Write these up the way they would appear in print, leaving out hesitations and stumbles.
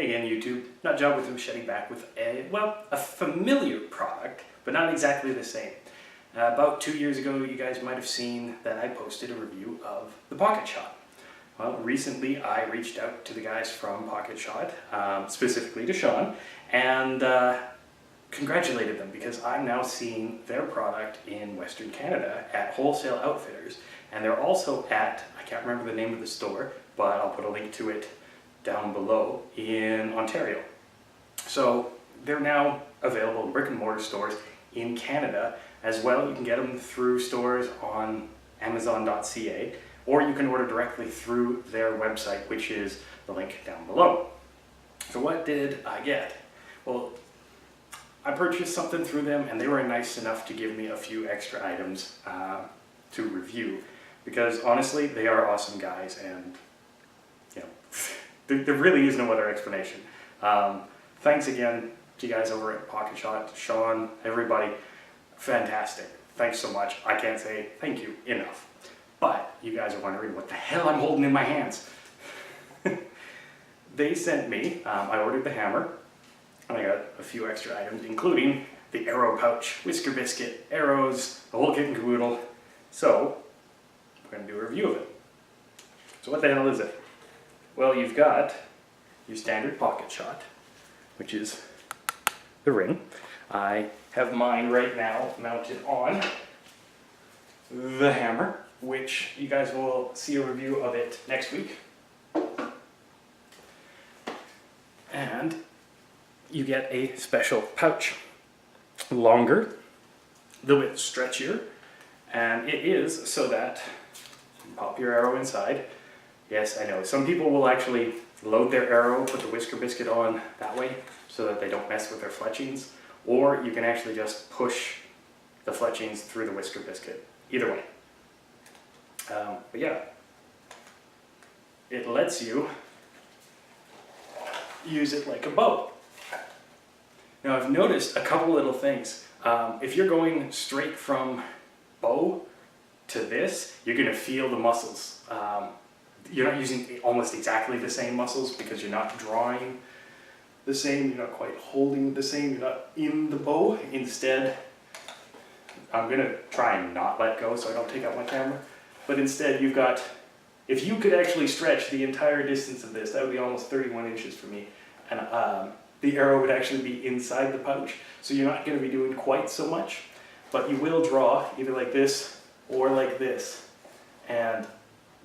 Hey again, YouTube. Not John with Machete back with a familiar product, but not exactly the same. About 2 years ago, you guys might have seen that I posted a review of the Pocket Shot. Well, recently I reached out to the guys from Pocket Shot, specifically to Sean, and congratulated them because I'm now seeing their product in Western Canada at wholesale outfitters, and they're also at, I can't remember the name of the store, but I'll put a link to it down below, in Ontario. So they're now available in brick and mortar stores in Canada as well. You can get them through stores on Amazon.ca, or you can order directly through their website, which is the link down below. So what did I get? Well, I purchased something through them, and they were nice enough to give me a few extra items to review, because honestly, they are awesome guys, and you know, there really is no other explanation. Thanks again to you guys over at Pocket Shot, Sean, everybody, fantastic. Thanks so much. I can't say thank you enough. But you guys are wondering what the hell I'm holding in my hands. They sent me, I ordered the hammer, and I got a few extra items, including the arrow pouch, whisker biscuit, arrows, the whole kit and caboodle. So, we're going to do a review of it. So what the hell is it? Well, you've got your standard Pocket Shot, which is the ring. I have mine right now mounted on the hammer, which you guys will see a review of it next week. And you get a special pouch. Longer, a little bit stretchier, and it is so that you pop your arrow inside. Yes, I know, some people will actually load their arrow, put the whisker biscuit on that way so that they don't mess with their fletchings, or you can actually just push the fletchings through the whisker biscuit. Either way. But yeah, it lets you use it like a bow. Now I've noticed a couple little things. If you're going straight from bow to this, you're going to feel the muscles. You're not using almost exactly the same muscles because you're not drawing the same, you're not quite holding the same, you're not in the bow. Instead, I'm going to try and not let go so I don't take out my camera, but instead you've got, if you could actually stretch the entire distance of this, that would be almost 31 inches for me, and the arrow would actually be inside the pouch, so you're not going to be doing quite so much, but you will draw either like this or like this, and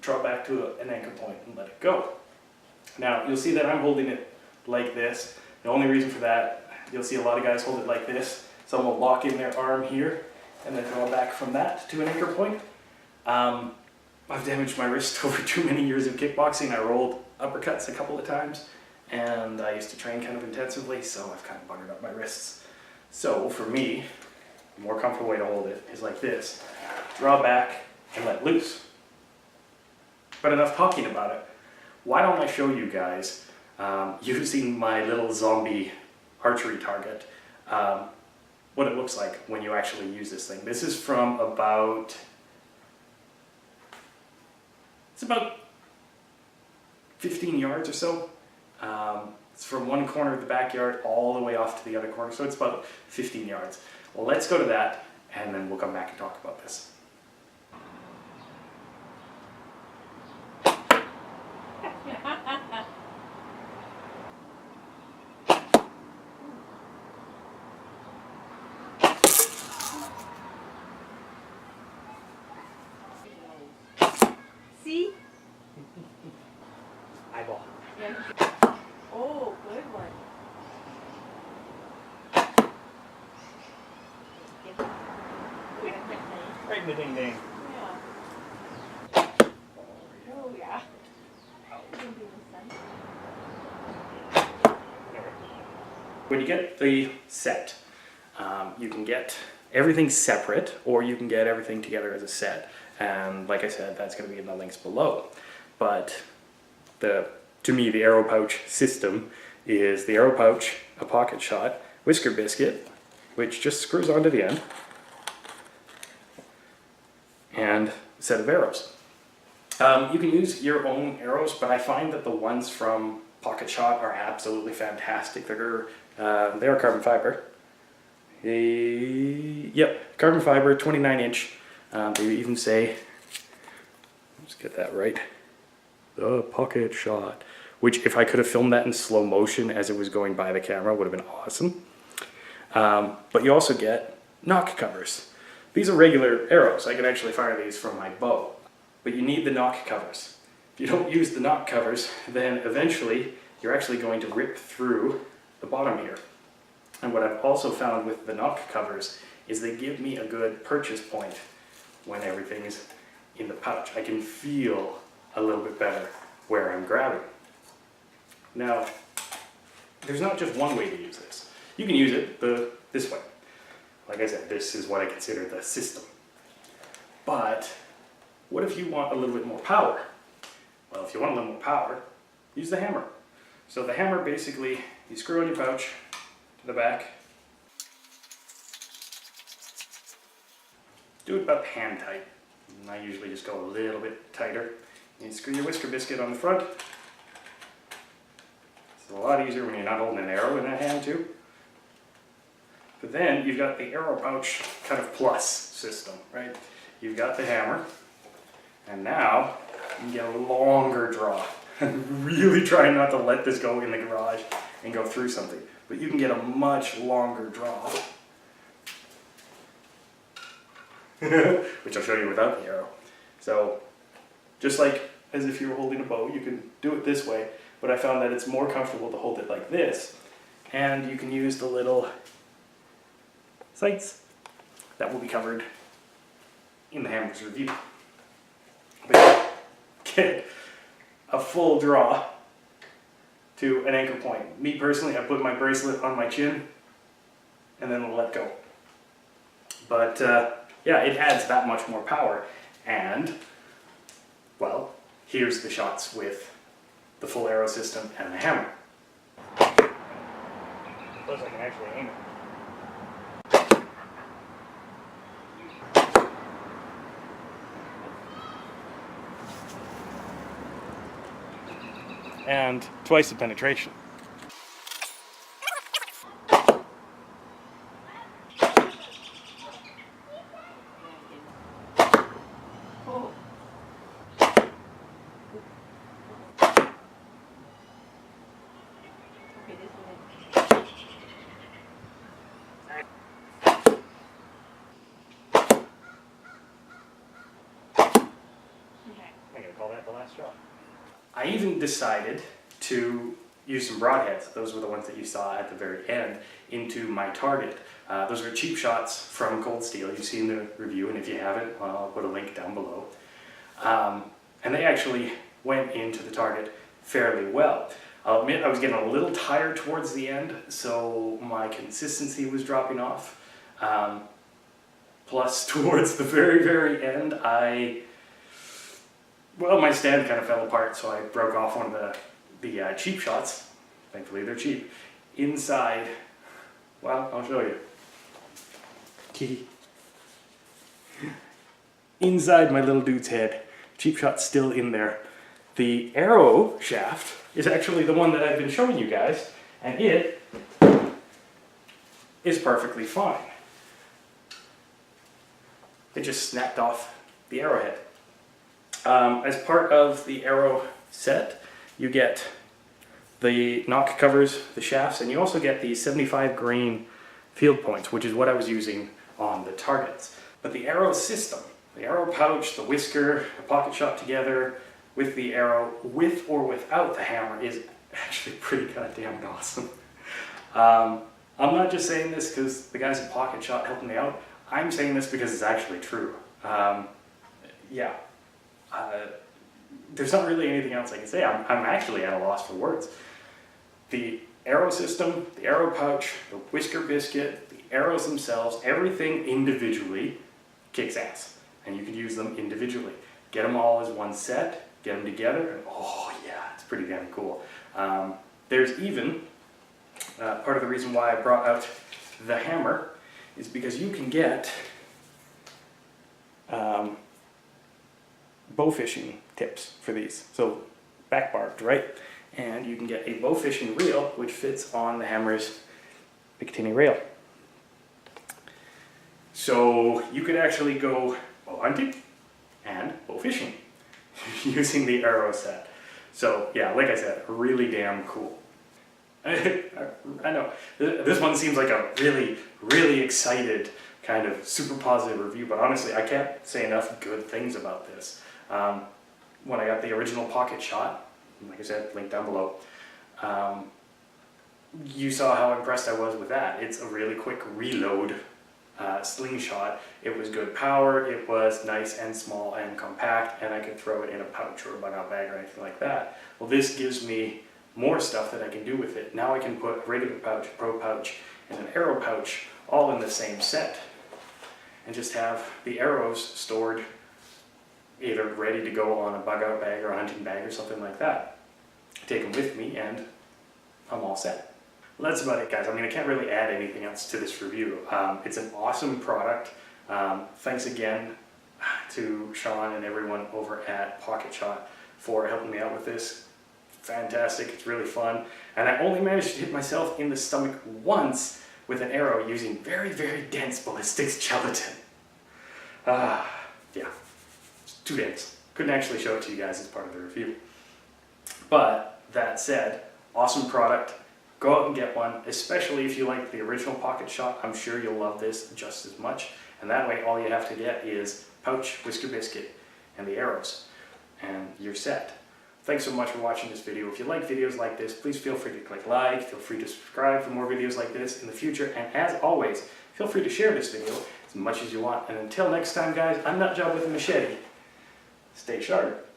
draw back to an anchor point and let it go. Now, you'll see that I'm holding it like this. The only reason for that, you'll see a lot of guys hold it like this. Some will lock in their arm here and then draw back from that to an anchor point. I've damaged my wrist over too many years of kickboxing. I rolled uppercuts a couple of times, and I used to train kind of intensively, so I've kind of buggered up my wrists. So for me, the more comfortable way to hold it is like this. Draw back and let loose. But enough talking about it. Why don't I show you guys, using my little zombie archery target, what it looks like when you actually use this thing. This is from about, it's about 15 yards or so. It's from one corner of the backyard all the way off to the other corner, so it's about 15 yards. Well, let's go to that, and then we'll come back and talk about this. See? Eyeball. Yeah. Oh, good one. Right in the ding ding. Yeah. Oh, yeah. You can do this then. When you get the set, you can get everything separate, or you can get everything together as a set. And like I said, that's going to be in the links below. But to me, the arrow pouch system is the arrow pouch, a Pocket Shot, whisker biscuit, which just screws onto the end, and a set of arrows. You can use your own arrows, but I find that the ones from Pocket Shot are absolutely fantastic. They are carbon fiber. Yep, carbon fiber, 29-inch. They even say, let's get that right, the Pocket Shot, which if I could have filmed that in slow motion as it was going by the camera would have been awesome. But you also get knock covers. These are regular arrows. I can actually fire these from my bow, but you need the knock covers. If you don't use the knock covers, then eventually you're actually going to rip through the bottom here. And what I've also found with the knock covers is they give me a good purchase point when everything's in the pouch. I can feel a little bit better where I'm grabbing. Now, there's not just one way to use this. You can use it this way. Like I said, this is what I consider the system. But what if you want a little bit more power? Well, if you want a little more power, use the hammer. So the hammer basically, you screw in your pouch to the back. Do it about hand tight. And I usually just go a little bit tighter. You screw your whisker biscuit on the front. It's a lot easier when you're not holding an arrow in that hand too. But then you've got the arrow pouch kind of plus system, right? You've got the hammer, and now you get a longer draw. Really try not to let this go in the garage and go through something. But you can get a much longer draw. Which I'll show you without the arrow. So, just like as if you were holding a bow, you can do it this way, but I found that it's more comfortable to hold it like this, and you can use the little sights that will be covered in the hammer's review. But get a full draw to an anchor point. Me personally, I put my bracelet on my chin and then I'll let go. But yeah, it adds that much more power. And, well, here's the shots with the full arrow system and the hammer. Plus I can actually aim it. And twice the penetration. Oh. Okay, this one. Okay. I'm gonna call that the last straw. I even decided to use some broadheads. Those were the ones that you saw at the very end into my target. Those are cheap shots from Cold Steel. You've seen the review, and if you haven't, well, I'll put a link down below. And they actually went into the target fairly well. I'll admit I was getting a little tired towards the end, so my consistency was dropping off. Plus, towards the very, very end, well, my stand kind of fell apart, so I broke off one of the cheap shots. Thankfully, they're cheap. Inside, well, I'll show you. Inside my little dude's head, cheap shot's still in there. The arrow shaft is actually the one that I've been showing you guys, and it is perfectly fine. It just snapped off the arrowhead. As part of the arrow set, you get the knock covers, the shafts, and you also get the 75 grain field points, which is what I was using on the targets. But the arrow system, the arrow pouch, the whisker, the pocket shot together with the arrow, with or without the hammer, is actually pretty goddamn awesome. I'm not just saying this because the guys at Pocket Shot helped me out. I'm saying this because it's actually true. Yeah. There's not really anything else I can say. I'm actually at a loss for words. The arrow system, the arrow pouch, the whisker biscuit, the arrows themselves, everything individually kicks ass. And you can use them individually. Get them all as one set, get them together, and oh yeah, it's pretty damn cool. There's even, part of the reason why I brought out the hammer is because you can get bow fishing tips for these. So back barbed, right? And you can get a bow fishing reel, which fits on the Hammer's Picatinny rail. So you could actually go bow hunting and bow fishing using the arrow set. So yeah, like I said, really damn cool. I know, this one seems like a really, really excited, kind of super positive review, but honestly, I can't say enough good things about this. When I got the original pocket shot, like I said, link down below, you saw how impressed I was with that. It's a really quick reload slingshot. It was good power, it was nice and small and compact, and I could throw it in a pouch or a bug-out bag or anything like that. Well, this gives me more stuff that I can do with it. Now I can put a regular pouch, pro pouch, and an arrow pouch all in the same set, and just have the arrows stored either ready to go on a bug-out bag or a hunting bag or something like that. Take them with me and I'm all set. Well, that's about it, guys. I mean, I can't really add anything else to this review. It's an awesome product. Thanks again to Sean and everyone over at Pocket Shot for helping me out with this. Fantastic, it's really fun. And I only managed to hit myself in the stomach once with an arrow using very, very dense ballistics gelatin. Yeah, it's too dense. Couldn't actually show it to you guys as part of the review. But that said, awesome product. Go out and get one, especially if you like the original Pocket Shot. I'm sure you'll love this just as much. And that way all you have to get is pouch, whisker biscuit, and the arrows. And you're set. Thanks so much for watching this video. If you like videos like this, please feel free to click like, feel free to subscribe for more videos like this in the future. And as always, feel free to share this video as much as you want. And until next time, guys, I'm Nutjob with a Machete. Stay sharp.